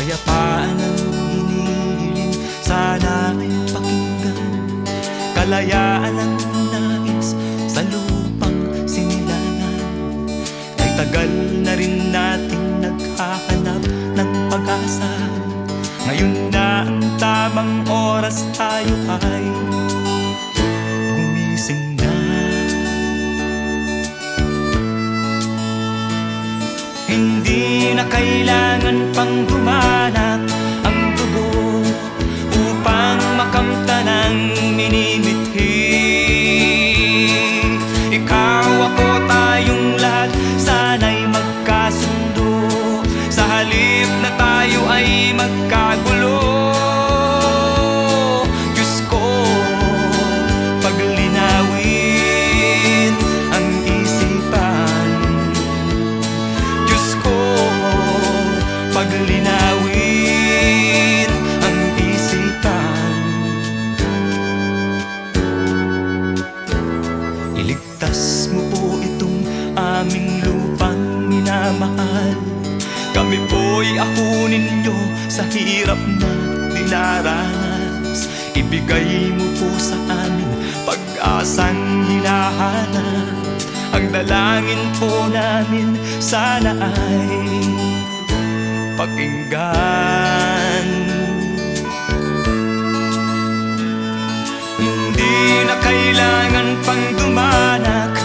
Kapayapaan ang hinihiling, sana ay pakinggan. Kalayaan ang nais sa lupang sinilangan. Ay tagal na rin nating naghahanap ng pag-asa. Ngayon na ang tamang oras, tayo ay gumising na. Hindi na kailangan pang dumanak ang dugo upang makamtan ang minimithi. Ikaw, ako, tayong lahat sana'y magkasundo. Sa halip na tayo ay magkagulo, Diyos ko, paglinawin ang isipan. Diyos ko, paglinawin ang isipan. Iligtas mo po itong aming lupang minamahal. Kami po'y apo ninyo sa hirap na dinaranas. Ibigay mo po sa amin pag-asang hinahanap. Ang dalangin po namin sana ay pakinggan. Hindi na kailangan pang dumanak